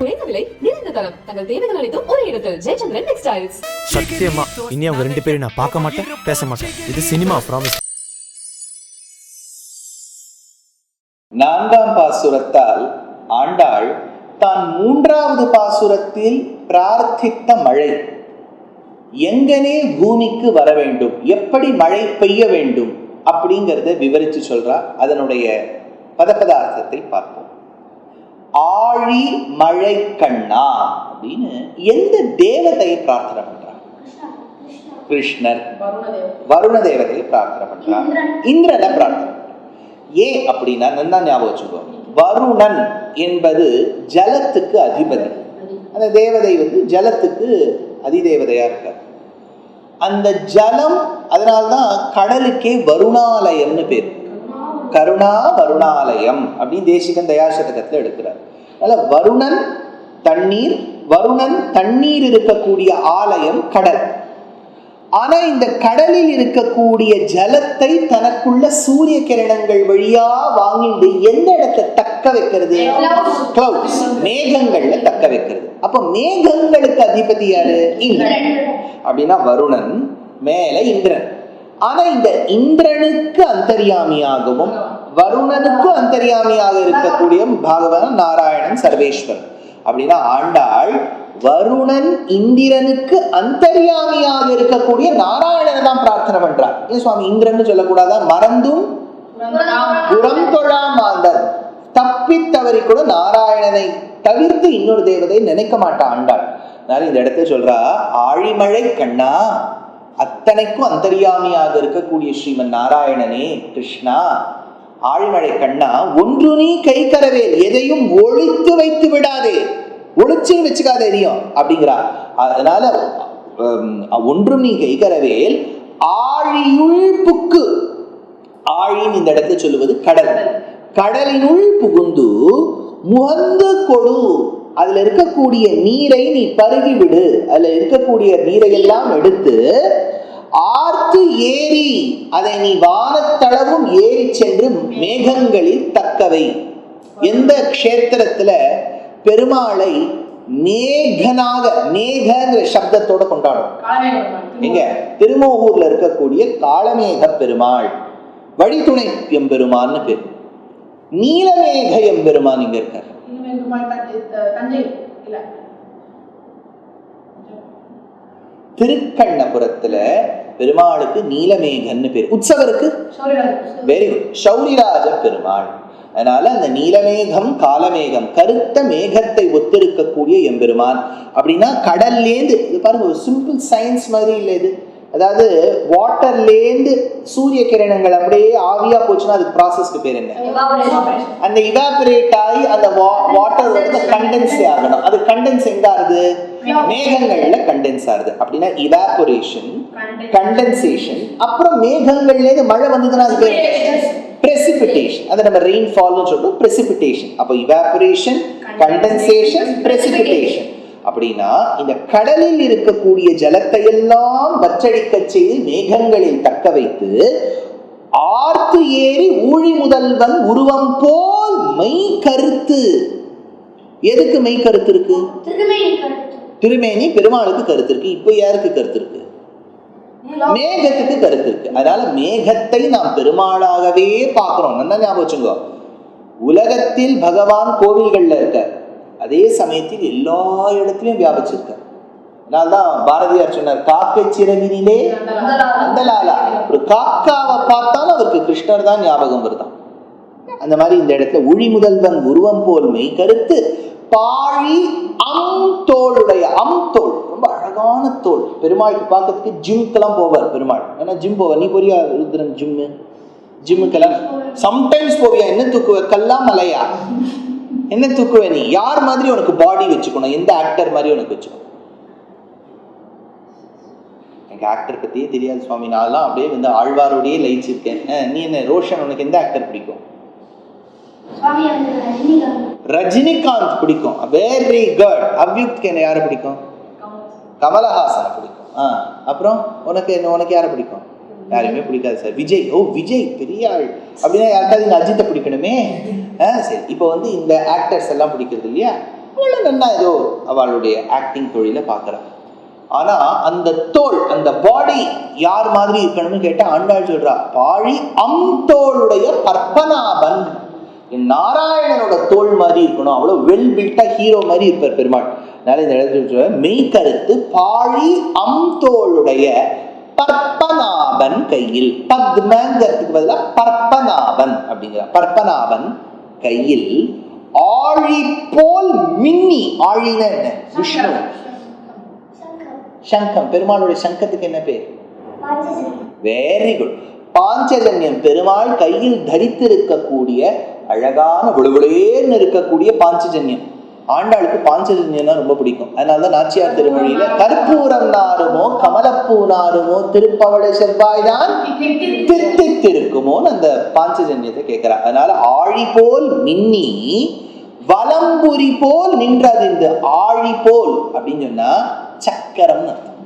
குறைந்த விலை, நிறைந்த தரம். தங்கள் தேவைகள் அனைத்தும் ஒரே இடத்தில். ஜெயச்சந்திரன் டெக்ஸ்டைல்ஸ். சத்தியமா இனி அவங்க ரெண்டு பேரும் நான் பார்க்க மாட்டேன், பேச மாட்டேன். இது சினிமா, ப்ராமிஸ். 4ஆம் பாசுரத்தால் ஆண்டாள் தான் 3வது பாசுரத்தில் பிரார்த்தித்த மழை எங்கனே பூமிக்கு வர வேண்டும், எப்படி மழை பெய்ய வேண்டும் அப்படிங்கிறத விவரிச்சு சொல்றா. அதனுடைய பதப்பதார்த்தத்தை பார்ப்போம். ஆழி மழை கண்ணா அப்படின்னு எந்த தேவதையை பிரார்த்தனை பண்றார்? கிருஷ்ணர். வருண தேவதையை பிரார்த்தனை பண்றார். இந்திரனை பிரார்த்தனை. ஏன் அப்படின்னா நல்லா ஞாபகம் வச்சுக்கோ, வருணன் என்பது ஜலத்துக்கு அதிபதி. அந்த தேவதை ஜலத்துக்கு அதிதேவதையா இருக்கார். அந்த ஜலம், அதனால்தான் கடலுக்கே வருணாலயம்னு பேர். கருணா வருணாலயம் அப்படின்னு தேசிகன் தயாசதகத்துல எடுக்கிறார். அதனால வருணன் தண்ணீர், வருணன் தண்ணீர் இருக்கக்கூடிய ஆலயம் கடல். ஆனா இந்த கடலில் இருக்கக்கூடிய ஜலத்தை தனக்குள்ள சூரிய கிரணங்கள் வழியா வாங்கிட்டு எந்த இடத்தை தக்க வைக்கிறது? கிளவுட்ஸ், மேகங்கள்ல தக்க வைக்கிறது. அப்ப மேகங்களுக்கு அதிபதி யாரு? இந்திரன். அப்படின்னா வருணன், மேல இந்திரன். ஆனா இந்த இந்திரனுக்கு அந்தர்யாமியாகவும் வருணனுக்கு அந்தர்யாமியாக இருக்கக்கூடிய பாகவதன் நாராயணன் சர்வேஸ்வரன். அப்படின்னா ஆண்டாள் வருணன் இந்திரனுக்கு அந்தர்யாமியாக இருக்கக்கூடிய நாராயணனை தான் பிரார்த்தனை பண்றார். ஏன் சுவாமி இந்திரன் சொல்லக்கூடாதா? மறந்தும் புறம் தொழா மாந்தர், தப்பி தவறி கூட நாராயணனை தவிர்த்து இன்னொரு தேவதை நினைக்க மாட்டா ஆண்டாள். அதனால இந்த இடத்துல சொல்றா, ஆழிமழை கண்ணா, அத்தனைக்கும் அந்தர்யாமியாக இருக்கக்கூடிய ஸ்ரீமன் நாராயணனே கிருஷ்ணா, ஆழிமழை கண்ணா, ஒன்று நீ கை கரவேல், எதையும் ஒழித்து வைத்து விடாதே, ஒழிச்சுன்னு வச்சுக்காத எரியும் அப்படிங்கிறா. அதனால ஒன்றும் நீ கை கரவேல், ஆழியுள் புக்கு. ஆழின்னு இந்த இடத்துல சொல்லுவது கடல். கடலினுள் புகுந்து முகந்து கொடு, அதுல இருக்கக்கூடிய நீரை நீ பருகி விடு, அதுல இருக்கக்கூடிய நீரை எல்லாம் எடுத்து ஆர்த்து ஏறி அதை நீ வானத்தளவும் ஏறி சென்று மேகங்களில் தக்கவை. எந்த க்ஷேத்திரத்துல பெருமாளை மேகனாக, மேகங்கிற சப்தத்தோட கொண்டாடும்? எங்க? திருமோகூர்ல இருக்கக்கூடிய காளமேக பெருமாள், வழித்துணை எம்பெருமான்னு பேர். நீலமேக எம்பெருமான் இங்க இருக்கார். திருக்கண்ணபுரத்துல பெருமாளுக்கு நீலமேகன்னு பேர். உற்சவருக்கு வெரி குட், சௌரிராஜ பெருமாள். அதனால அந்த நீலமேகம் காலமேகம், கருத்த மேகத்தை ஒத்திருக்கக்கூடிய எம்பெருமான். அப்படின்னா கடல்லேந்து, இது பாருங்க ஒரு சிம்பிள் சயின்ஸ் மாதிரி இல்லை இது. அதாவது வாட்டர்லேந்து சூரிய கிரணங்கள் அப்படியே ஆவியா போச்சுன்னா அதுக்கு ப்ராசஸ்க்கு பேர் என்ன? அந்த இவாபரேட் ஆகி அந்த வாட்டர் கண்டென்ஸ் ஆகணும். அது கண்டென்ஸ் எங்க ஆகுது? மேகங்கள்ல கண்டென்ஸ் ஆகுது. அப்படின்னா இவாபரேஷன், கண்டென்சேஷன், அப்புறம் மேகங்கள்லேருந்து மழை வந்ததுன்னா அது பேர் precipitation. அதை நம்ம ரெயின்ஃபால்னு சொல்றோம், precipitation. அப்போ இவாபரேஷன், கண்டென்சேஷன், precipitation. அப்படின்னா இந்த கடலில் இருக்கக்கூடிய ஜலத்தை எல்லாம் வற்றடிக்க செய்து மேகங்களில் தக்க வைத்து ஆர்த்து ஏறி ஊழி முதல்வன் உருவம் போல் மெய் கருத்து. எதுக்கு மெய் கருத்து இருக்கு? திருமேனி பெருமாளுக்கு கருத்து இருக்கு. இப்ப யாருக்கு கருத்து இருக்கு? மேகத்துக்கு கருத்து இருக்கு. அதனால மேகத்தை நாம் பெருமாளாகவே பார்க்கிறோம். நல்லா ஞாபகம் வச்சுங்க. உலகத்தில் பகவான் கோவில்கள்ல இருக்க, அதே சமயத்தில் எல்லா இடத்திலையும் வியாபிச்சிருக்க. அதனால்தான் பாரதியார் சொன்னார், காக்கை சிறகினிலே அந்தலாலா. ஒரு காக்காவை பார்த்தாலும் அவருக்கு கிருஷ்ணர் தான் ஞாபகம் வருதான். அந்த மாதிரி இந்த இடத்துல ஒளி முதல்வன் உருவம் போல் மெய் கருத்து பாழி அம் தோளுடைய, அம் தோல் ரொம்ப அழகான தோல். பெருமாளுக்கு பார்க்கறதுக்கு ஜிம்க்கெல்லாம் போவார் பெருமாள். ஏன்னா ஜிம் போவார். நீ போறியா ருத்ரன் ஜிம்முக்கெல்லாம்? சம்டைம்ஸ் போவியா? என்ன தூக்குவ? கல்லா மலையா? என்ன தூக்குவ நீ? யார் மாதிரி உனக்கு பாடி வச்சுக்கணும்? எந்த ஆக்டர் மாதிரி உனக்கு வச்சுக்கணும்? எனக்கு ஆக்டர் பத்தியே தெரியாது சுவாமி, நான்லாம் அப்படியே ஆழ்வாரோடையே லயிச்சிருக்கேன். நீ என்ன ரோஷன், உனக்கு எந்த ஆக்டர் பிடிக்கும்? ரஜினிகாந்த் பிடிக்கும். Very good. அவ்யுக்த் என்ன யாரை பிடிக்கும்? கமலஹாசனை பிடிக்கும். அப்புறம் உனக்கு யாரை பிடிக்கும்? யாருமே பிடிக்காது சார். விஜய், ஓ விஜய் பெரிய ஆள் அப்படின்னா யாருக்காவது அஜித்தை பிடிக்கணுமே. சரி, இப்போ இந்த ஆக்டர்ஸ் எல்லாம் பிடிக்கிறது இல்லையா? அவ்வளவு நன்னா ஏதோ அவளுடைய ஆக்டிங் தொழில பாக்குறா. ஆனா அந்த தோல், அந்த பாடி யார் மாதிரி இருக்கணும்னு கேட்டா ஆண்டாள் சொல்றா, பாழி தோளுடைய பற்பனாபன், நாராயணனோட தோல் மாதிரி இருக்கணும், அவ்வளவு வெல் பில்டா ஹீரோ மாதிரி இருப்பார் பெருமாள். அதனால இந்த இடத்துல மெய் கருத்து பாழி தோளுடைய பற்பனாபன் கையில், பத்மங்கிறதுக்கு பதிலாக பற்பனாபன் அப்படிங்கிற, பற்பனாபன் கையில் ஆழி போல் மின்னி. ஆழின என்ன? விஷ்ணு. சங்கம், பெருமாளுடைய சங்கத்துக்கு என்ன பேர்? Very good. பாஞ்சஜன்யம், பெருமாள் கையில் தரித்திருக்கக்கூடிய அழகான விழுவிலேன்னு இருக்கக்கூடிய பாஞ்சஜன்யம். ஆண்டாளுக்கு பாஞ்சஜன்யம்னா ரொம்ப பிடிக்கும். அதனாலதான் நாச்சியார் திருமொழியில கற்பூரம் நாருமோ கமலப்பூ நாருமோ திருப்பவளை செவ்வாய்தான் தித்தித்திருக்குமோன்னு அந்த பாஞ்சஜன்யத்தை கேட்கிறா. அதனால ஆழி போல் மின்னி வலம்புரி போல் நின்றது. இந்த ஆழி போல் அப்படின்னு சொன்னா சக்கரம்னு அர்த்தம்.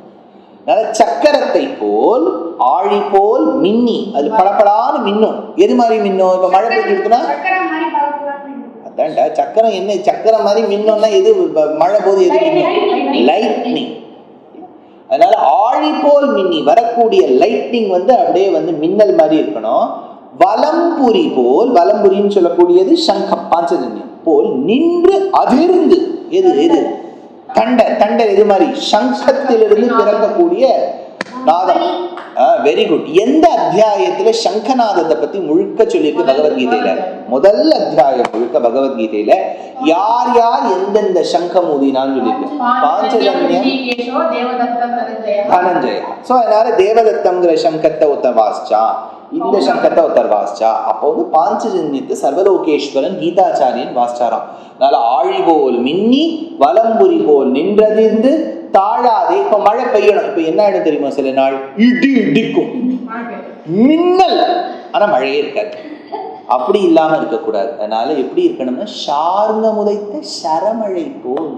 அதனால சக்கரத்தை போல் ஆழி போல் மின்னி, அது பளபளான்னு மின்னும். எது மாதிரி மின்னும்? இப்ப மழை பெய்யுதுன்னா அதான்டா சக்கரம். என்ன சக்கரம் மாதிரி மின்னோம்னா எது? மழை போது எது மின்னும்? லைட்னிங். அதனால ஆழி போல் மின்னி வரக்கூடிய லைட்னிங் அப்படியே மின்னல் மாதிரி இருக்கணும். வலம்புரி போல், வலம்புரின்னு சொல்லக்கூடியது சங்கம், பாஞ்சஜன்யம் போல் நின்று அதிர்ந்து. எது எது? தண்டர். தண்டர் எது மாதிரி? சங்கத்திலிருந்து பிறக்கக்கூடிய நாதம். Very good. எந்த அத்தியாயத்துல சங்கநாதத்தை பத்தி முழுக்க சொல்லியிருக்கு பகவத்கீதையில? முதல் அத்தியாயம் முழுக்க பகவத்கீதையில யார் யார் எந்தெந்த சங்கம் ஊதினான்னு சொல்லியிருக்கு. பாஞ்சஜன்யம், தனஞ்சயா. சோ அதனால தேவதத்தம்ங்கிற சங்கத்தை ஒருத்தர் வாசிச்சா, இந்த சங்கத்தை ஒருத்தர் வாசிச்சா, அப்போ பாஞ்சஜன்யத்தை சர்வலோகேஸ்வரன் கீதாச்சாரியன் வாசிச்சாராம். அதனால ஆழி போல் மின்னி வலம்புரி போல் நின்றதிர்ந்து தாழாதே. இப்ப மழை பெய்யணும். இப்ப என்ன ஆயிடும் தெரியுமா? சில நாள் இடி இடிக்கும், மின்னல், ஆனா மழையே இருக்காது. அப்படி இல்லாம இருக்கக்கூடாது. அதனால எப்படி இருக்கணும்னா சார்ந்த முதைத்த சரமழை போல்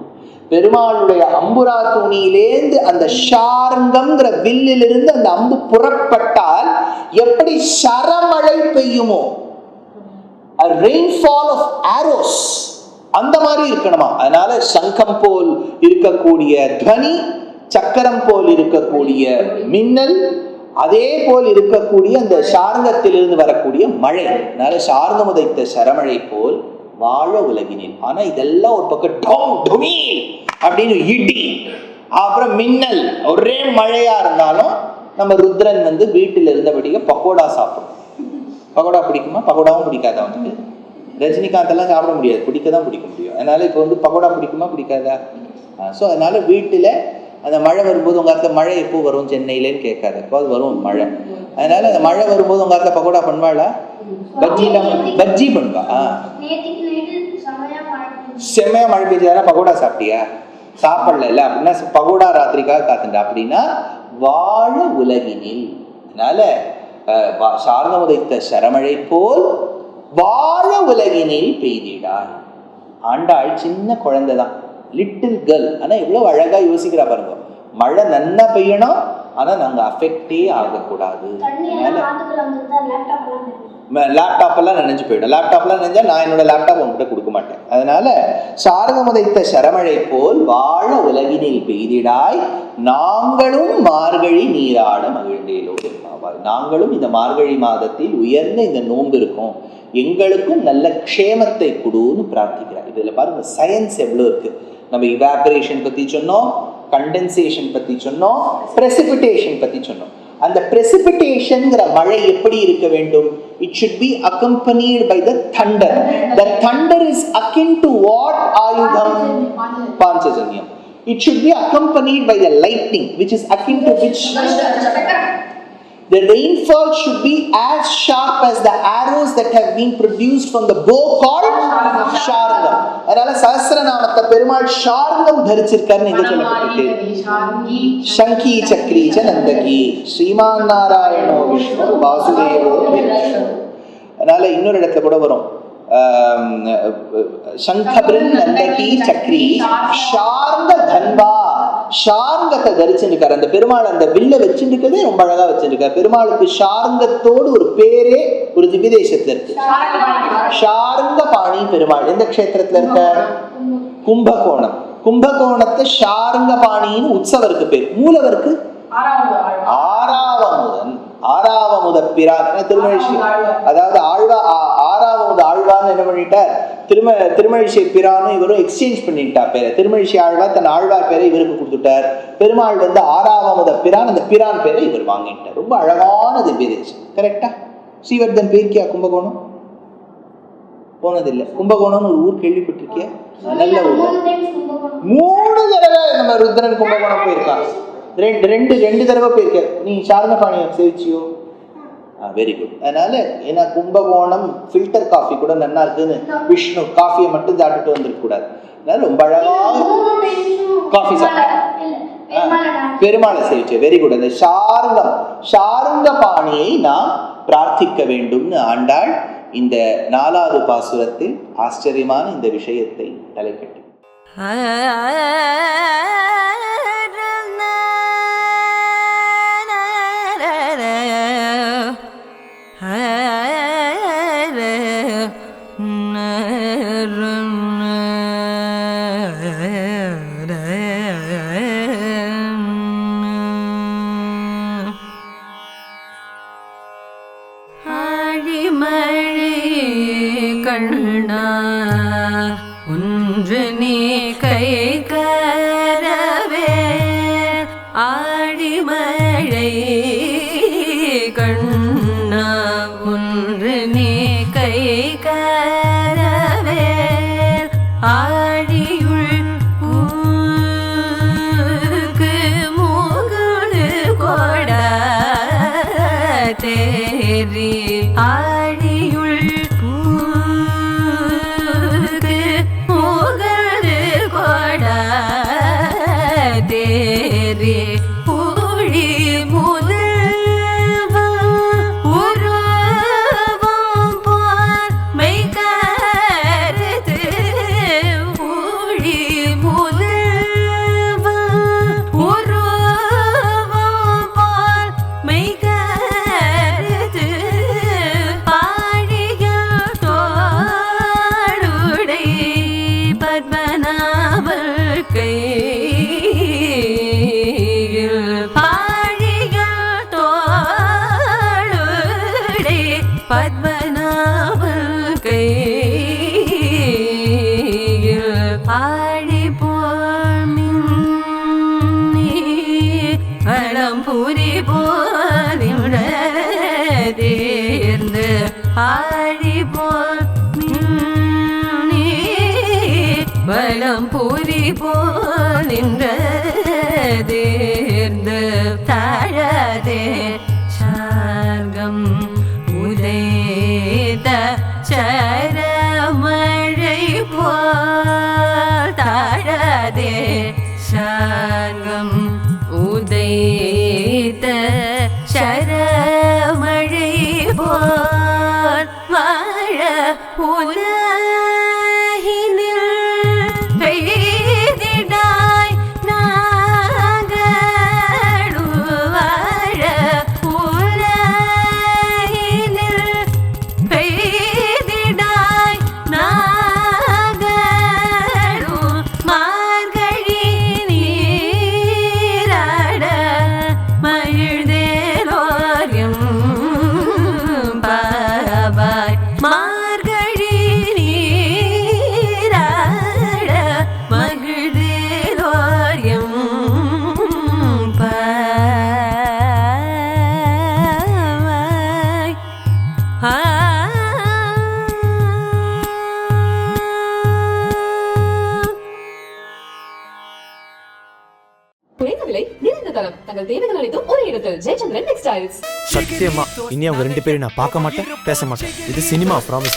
பெருமாளுடைய அம்புரா தூணியிலேந்து அந்த ஷார்ங்கம்ங்கிற வில்லிலிருந்து அந்த அம்பு புறப்பட்டால் எப்படி சரமழை பெய்யுமோ, a rainfall of arrows, அந்த மாதிரி இருக்கணுமா. அதனால சங்கம் போல் இருக்கக்கூடிய துவனி, சக்கரம் போல் இருக்கக்கூடிய மின்னல், அதே போல் இருக்கக்கூடிய அந்த சார்ந்தத்திலிருந்து வரக்கூடிய மழை. அதனால சார்ந்த முதைத்த சரமழை போல் வாழ உலகினில். ஆனா இதெல்லாம் ஒரு பக்கம் டோம் டொமீல் அப்படின்னு இடி, அப்புறம் மின்னல், ஒரே மழையா இருந்தாலும் நம்ம ருத்ரன் வீட்டில் இருந்தபடியே பக்கோடா சாப்பிடும். பக்கோடா பிடிக்குமா? பக்கோடாவும் பிடிக்காது அவனுக்கு. ரஜினிகாந்த் எல்லாம் சாப்பிட முடியாது, பிடிக்க தான் பிடிக்க முடியும். அதனால இப்போ பக்கோடா பிடிக்குமா பிடிக்காதா? ஸோ அதனால வீட்டில் அந்த மழை வரும்போது உங்க இடத்துல மழை எப்போ வரும் சென்னையிலன்னு கேட்காது, எப்போது வரும் மழை. அதனால அந்த மழை வரும்போது உங்க இடத்துல பக்கோடா பண்ணுவாளா? பஜ்ஜி பண்ணுவா. செம்மையா மழை பெய்யாரா? பக்கோடா சாப்பிட்டியா? சாப்பிடல அப்படின்னா பகோடா ராத்திரிக்காக காத்துண்டா. அப்படின்னா வாழ உலகினில். அதனால சார்ந்த உதைத்த சரமழை போல் வாழ உலகினில் பெய்திடாய். ஆண்டாள் சின்ன குழந்தை தான், லிட்டில் கேர்ள். ஆனா எவ்வளவு அழகா யோசிக்கிறா பாருங்க. மழை நன்னா பெய்யணும், ஆனா நாங்க அஃபெக்டே ஆகக்கூடாது. லேப்டாப் எல்லாம் நினைஞ்சு போயிடும். லேப்டாப்லாம் நினைஞ்சா நான் என்னோட லேப்டாப் உங்ககிட்ட கொடுக்க மாட்டேன். அதனால சாரதமுதைத்த சரமழை போல் வாழ உலகினில் பெய்திடாய் நாங்களும் மார்கழி நீராட மகிழ்ந்தேலோடு. நாங்களும் இந்த மார்கழி மாதத்தில் உயர்ந்த இந்த நோன்பு இருக்கும், எங்களுக்கும் நல்ல க்ஷேமத்தை கொடுன்னு பிரார்த்திக்கிறார். இதுல பாருங்க சயின்ஸ் எவ்வளவு இருக்கு. நம்ம இவாபரேஷன் பத்தி சொன்னோம், கண்டென்சேஷன் பத்தி சொன்னோம், பிரசிபிடேஷன் பத்தி சொன்னோம். அந்த பிரசிபிடேஷன்ங்கிற மழை எப்படி இருக்க வேண்டும்? It should be accompanied by the thunder. The thunder is akin to what? Ayudham, Panchajanyam. It should be accompanied by the lightning, which is akin to which? The rainfall should be as sharp as the arrows that have been produced from the bow called Sharangam. அதனால சஹஸ்ரநாமத்தை பெருமாள் ஷார்ங்கம் தரிச்சிருக்காருன்னு எங்க சொல்லப்பட்டிருக்கு? சங்கி சக்ரி ச நந்தகி ஸ்ரீமான் நாராயணோ விஷ்ணு வாசுதேவோ. அதனால இன்னொரு இடத்துல கூட வரும், சங்கபிரன் நந்தகி சக்ரி ஷார்ங்க தன்வா. ஷார்ங்கத்தை தரிச்சுருக்காரு அந்த பெருமாள். அந்த வில்ல வச்சுருக்கதே ரொம்ப அழகா வச்சிருக்காரு. பெருமாளுக்கு ஷார்ங்கத்தோடு ஒரு பேரே ஒரு திவ்யதேசத்துல இருக்கு. ஷார்ங்க பாணி பெருமாள் எந்த க்ஷேத்திரத்துல இருக்க? கும்பகோணம். கும்பகோணத்தை ஷார்ங்கபாணின்னு உற்சவருக்கு பேர். மூலவருக்கு ஆறாவமுதன். ஆறாவமுத பிரான் திருமழிசை, அதாவது ஆறாவமுத ஆழ்வான்னு என்ன பண்ணிட்டார், திருமழிசை பிரானும் இவரும் எக்ஸ்சேஞ்ச் பண்ணிட்டார் பேரை. திருமழிசை ஆழ்வார் தன் ஆழ்வார் பேரை இவருக்கு கொடுத்துட்டார். பெருமாள் வந்து ஆறாவமுத பிரான், அந்த பிரான் பேரை இவர் வாங்கிட்டார். ரொம்ப அழகான திவ்ய தேசம். கரெக்டா? ஸ்ரீவர்தன் போயிருக்கியா கும்பகோணம்? போனதில்லை. கும்பகோணம்னு ஒரு ஊர் கேள்விப்பட்டிருக்கியா? நல்ல ஊர். 3 தடவை நம்ம ருத்ரன் கும்பகோணம் போயிருக்கான். ரெண்டு தடவை போயிருக்க. நீ சாரணபாணியை சேவிச்சியோ? Very good. அதனால ஏன்னா கும்பகோணம் ஃபில்டர் காஃபி கூட நல்லா இருக்குன்னு விஷ்ணு காஃபியை மட்டும் சாப்பிட்டுட்டு வந்துருக்க கூடாது. அதனால ரொம்ப அழகாக காஃபி சாப்பிட்டேன். பெருமாளை சேவிச்ச. Very good. அந்த ஷார்ங்கபாணியை நாம் பிரார்த்திக்க வேண்டும்னு ஆண்டாள் இந்த 4வது பாசுரத்தில் ஆச்சரியமான இந்த விஷயத்தை தலைக்கட்டி ஒன்று நீ கை கரவே ஆழிமழை கண்ணா, ஒன்று நீ கை கரவே ஆழியுள் ஊக்கு மூகடு கொட தேரி ஆழியுள் தேரி பூழி முதல்வ உருவம் போல் மெய்கருத்து பூழி முதல்வ உருவம் போல் மெய்கருத்து பாடிய தோளுடை பத்மநாபர் கை பத்மநாபன் கையில் ஆடி போமின் பழம்புரி போலிருந்து ஆடி போமின் பழம்புரி போலிருந்து தாழதே சார்கம் உதைத சரமழை போல் தாழதே சார்கம் உதைத சரமழை போல் வாழ உலகினில் பெய்திடாய் நாகடு வாழ குறைந்த விலை, நிறைந்த தரம். தங்கள் தேவைகள் அனைத்தும் ஒரே இடத்தில். ஜெயச்சந்திரன் டெக்ஸ்டைல்ஸ். சத்தியமா இனி அவங்க 2 பேரும் நான் பார்க்க மாட்டேன், பேச மாட்டேன். இது சினிமா ப்ராமிஸ்.